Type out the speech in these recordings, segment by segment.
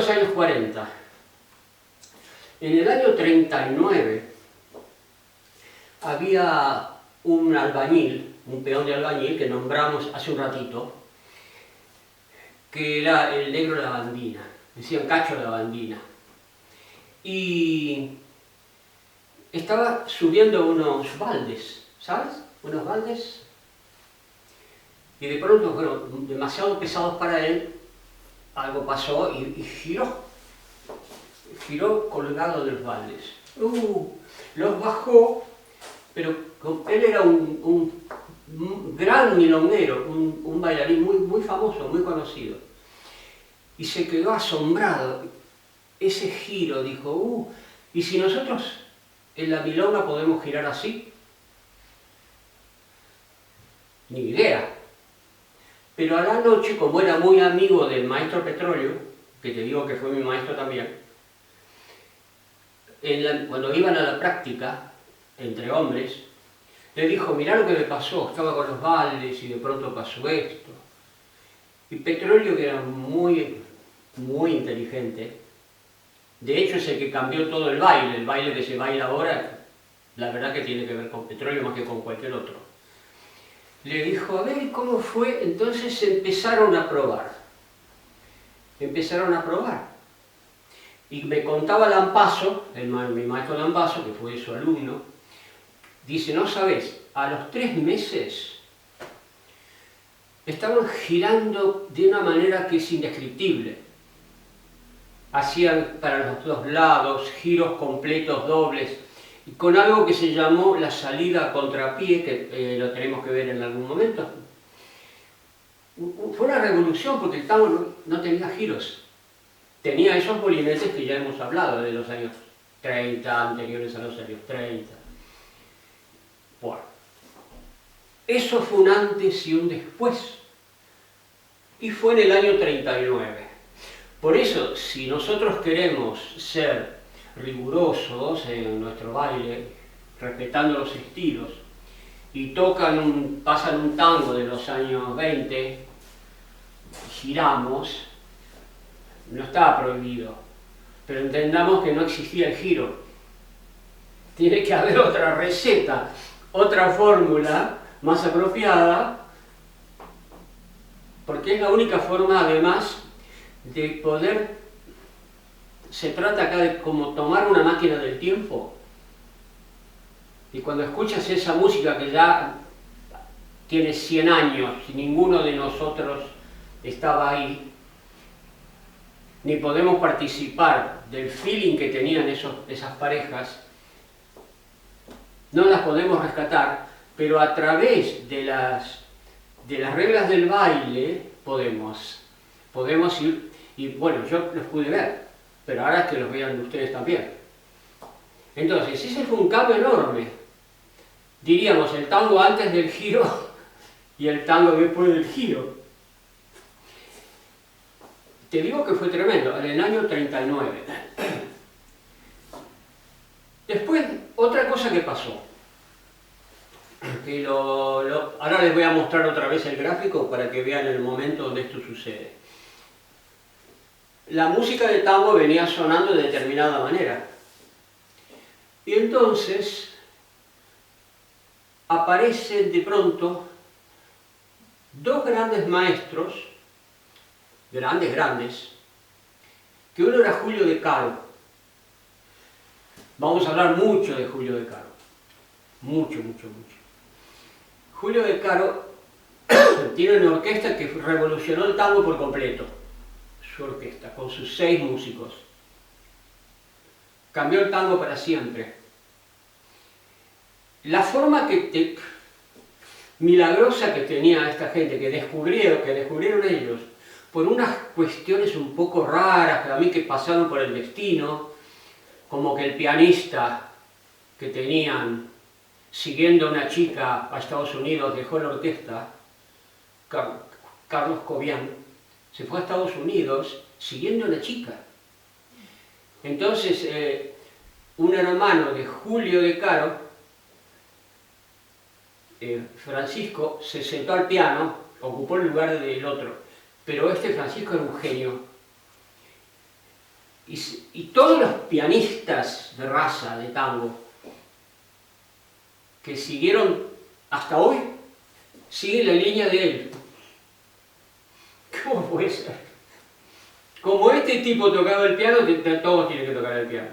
los años 40. En el año 39 había un albañil, un peón de albañil que nombramos hace un ratito, que era el negro Lavandina, decían Cacho Lavandina. Y estaba subiendo unos baldes, ¿sabes? Unos baldes. Y de pronto fueron demasiado pesados para él, algo pasó y giró colgado de los baldes. Los bajó, pero él era un gran milonguero, un bailarín muy famoso, muy conocido. Y se quedó asombrado. Ese giro, dijo, ¿y si nosotros en la milonga podemos girar así? Ni idea. Pero a la noche, como era muy amigo del maestro Petróleo, que te digo que fue mi maestro también, cuando iban a la práctica, entre hombres, le dijo, mirá lo que me pasó, estaba con los baldes y de pronto pasó esto. Y Petróleo, que era muy inteligente, de hecho es el que cambió todo el baile que se baila ahora, la verdad que tiene que ver con Petróleo más que con cualquier otro. Le dijo, a ver, ¿cómo fue? Entonces empezaron a probar. Y me contaba Lampazo, mi maestro Lampazo, que fue su alumno, dice, no sabes, a los 3 meses estaban girando de una manera que es indescriptible. Hacían para los dos lados giros completos, dobles, y con algo que se llamó la salida a contrapié, que lo tenemos que ver en algún momento. Fue una revolución porque el tango no tenía giros. Tenía esos molinetes que ya hemos hablado de los años 30, anteriores a los años 30. Bueno, eso fue un antes y un después. Y fue en el año 39. Por eso, si nosotros queremos ser rigurosos en nuestro baile, respetando los estilos, y pasan un tango de los años 20, giramos, no estaba prohibido, pero entendamos que no existía el giro. Tiene que haber otra receta, otra fórmula más apropiada, porque es la única forma, además, de poder. Se trata acá de como tomar una máquina del tiempo, y cuando escuchas esa música que ya tiene 100 años, y ninguno de nosotros estaba ahí, ni podemos participar del feeling que tenían esas parejas, no las podemos rescatar, pero a través de las reglas del baile podemos ir, y bueno, yo los pude ver, pero ahora es que los vean ustedes también. Entonces, ese fue un cambio enorme. Diríamos el tango antes del giro y el tango después del giro. Te digo que fue tremendo, en el año 39. Después, otra cosa que pasó, que ahora les voy a mostrar otra vez el gráfico para que vean el momento donde esto sucede. La música de tango venía sonando de determinada manera. Y entonces aparecen de pronto dos grandes maestros, grandes, que uno era Julio De Caro. Vamos a hablar mucho de Julio De Caro. Mucho. Julio De Caro tiene una orquesta que revolucionó el tango por completo. Su orquesta, con sus 6 músicos. Cambió el tango para siempre. La forma milagrosa que tenía esta gente, que descubrieron ellos, por unas cuestiones un poco raras, para mí que pasaron por el destino, como que el pianista que tenían, siguiendo a una chica a Estados Unidos, dejó la orquesta, Carlos Cobian, se fue a Estados Unidos siguiendo a una chica. Entonces, un hermano de Julio De Caro, Francisco, se sentó al piano, ocupó el lugar del otro, pero Francisco era un genio. Y todos los pianistas de raza, de tango, que siguieron hasta hoy, siguen la línea de él. ¿Cómo puede ser? Como este tipo tocaba el piano, todos tienen que tocar el piano.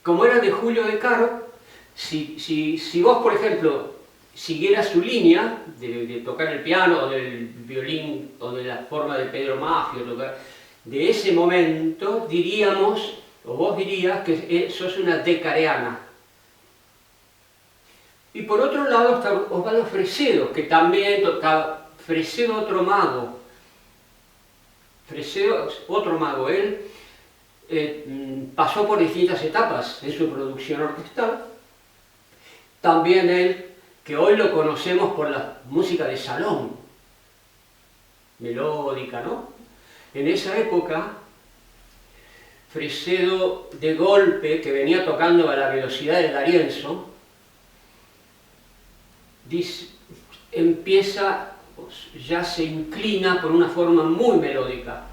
Como era de Julio De Caro, si vos, por ejemplo, siguieras su línea de tocar el piano, o del violín, o de la forma de Pedro Maffio, de ese momento, diríamos, o vos dirías que sos una decareana. Y por otro lado está Osvaldo Fresedo, que también tocaba, Fresedo otro mago. Fresedo otro mago, él pasó por distintas etapas en su producción orquestal. También él, que hoy lo conocemos por la música de salón, melódica, ¿no? En esa época, Fresedo de golpe, que venía tocando a la velocidad de D'Arienzo, empieza, ya se inclina por una forma muy melódica,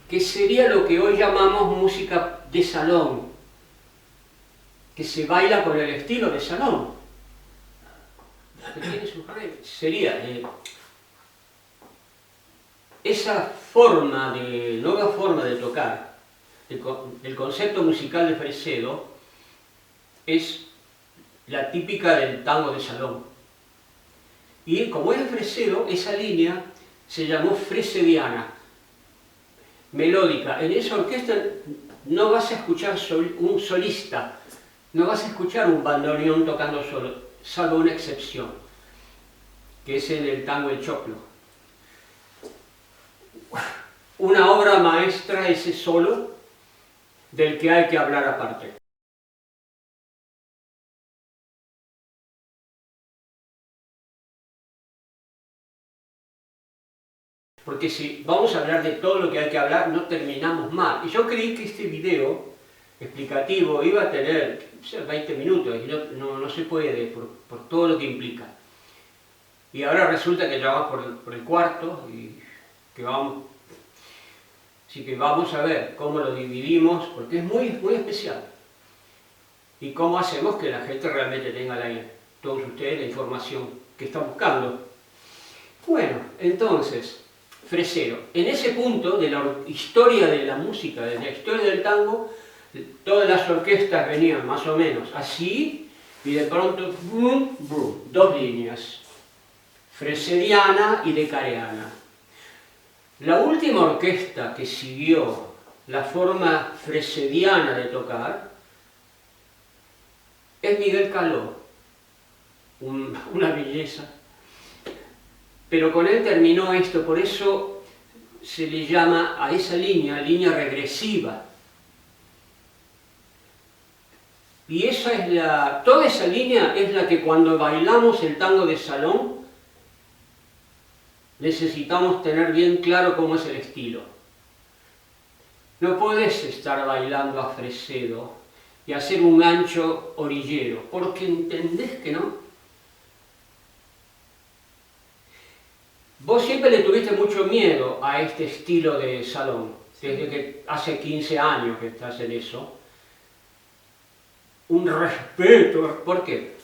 que sería lo que hoy llamamos música de salón, que se baila con el estilo de salón, que tiene sus reglas. Sería esa nueva forma de tocar, el concepto musical de Fresedo, es la típica del tango de salón. Y como es de Fresedo, esa línea se llamó fresediana, melódica. En esa orquesta no vas a escuchar un solista, no vas a escuchar un bandoneón tocando solo, salvo una excepción, que es en el tango El Choclo. Una obra maestra ese solo, del que hay que hablar aparte. Porque si vamos a hablar de todo lo que hay que hablar, no terminamos mal. Y yo creí que este video explicativo iba a tener 20 minutos, y no se puede por todo lo que implica. Y ahora resulta que ya vamos por el cuarto, y que vamos... Así que vamos a ver cómo lo dividimos, porque es muy, muy especial. Y cómo hacemos que la gente realmente tenga todos ustedes la información que están buscando. Bueno, entonces... Fresedo. En ese punto de la historia de la música, de la historia del tango, todas las orquestas venían más o menos así, y de pronto, boom, boom, dos líneas, fresediana y decareana. La última orquesta que siguió la forma fresediana de tocar es Miguel Caló, una belleza. Pero con él terminó esto, por eso se le llama a esa línea regresiva. Y toda esa línea es la que cuando bailamos el tango de salón necesitamos tener bien claro cómo es el estilo. No podés estar bailando a Fresedo y hacer un gancho orillero, porque entendés que no. Vos siempre le tuviste mucho miedo a este estilo de salón, desde que hace 15 años que estás en eso. Un respeto, ¿por qué?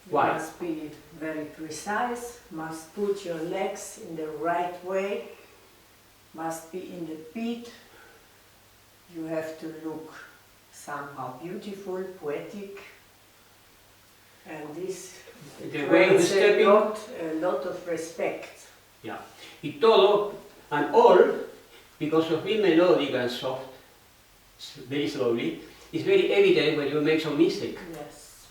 Why? Must be very precise, must put your legs in the right way, must be in the beat. You have to look somehow beautiful, poetic, and this requires a lot of respect. Yeah. Y todo, and all, because of being melodic and soft, very slowly, it's very evident when you make some mistake. Yes.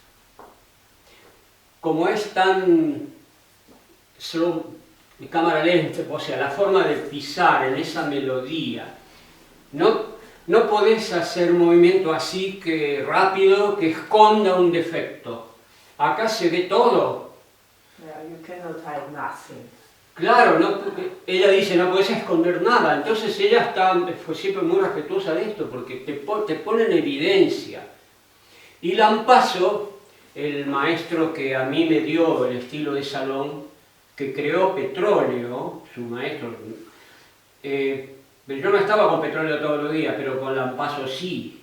Como es tan slow, de cámara lenta, o sea, la forma de pisar en esa melodía, no podés hacer un movimiento así que rápido, que esconda un defecto. Acá se ve todo. Yeah, you cannot hide nothing. Claro, ella dice, no podés esconder nada. Entonces ella fue siempre muy respetuosa de esto, porque te pone en evidencia. Y Lampazo, el maestro que a mí me dio el estilo de salón, que creó Petróleo, su maestro, Yo no estaba con petróleo todos los días, pero con Lampazo sí.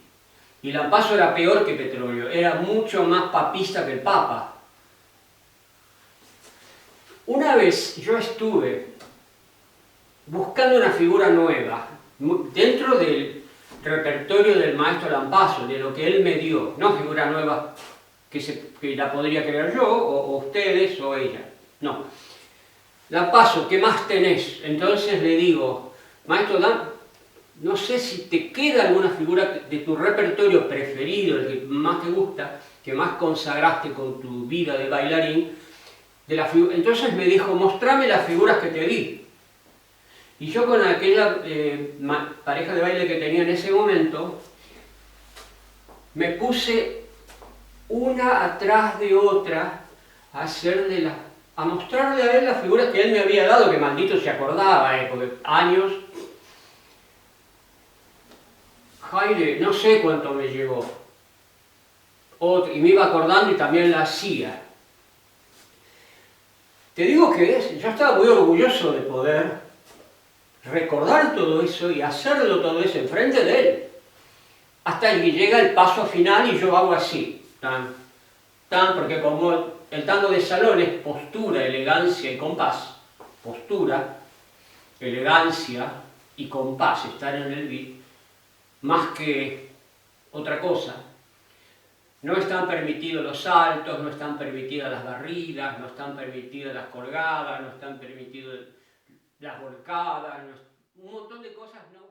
Y Lampazo era peor que petróleo, era mucho más papista que el Papa. Una vez yo estuve buscando una figura nueva, dentro del repertorio del maestro Lampazo, de lo que él me dio, no figura nueva que la podría crear yo, o ustedes, o ella, no. Lampazo, ¿qué más tenés? Entonces le digo, maestro no sé si te queda alguna figura de tu repertorio preferido, el que más te gusta, que más consagraste con tu vida de bailarín. Entonces me dijo, mostrame las figuras que te di. Y yo con aquella pareja de baile que tenía en ese momento, me puse una atrás de otra a mostrarle a él las figuras que él me había dado, que maldito se acordaba, porque años. Jaire, no sé cuánto me llevó. Y me iba acordando y también la hacía. Te digo que yo estaba muy orgulloso de poder recordar todo eso y hacerlo todo eso enfrente de él. Hasta que llega el paso final y yo hago así. Tan, tan, porque como el tango de salón es postura, elegancia y compás. Postura, elegancia y compás, estar en el beat, más que otra cosa. No están permitidos los saltos, no están permitidas las barridas, no están permitidas las colgadas, no están permitidas las volcadas, un montón de cosas no.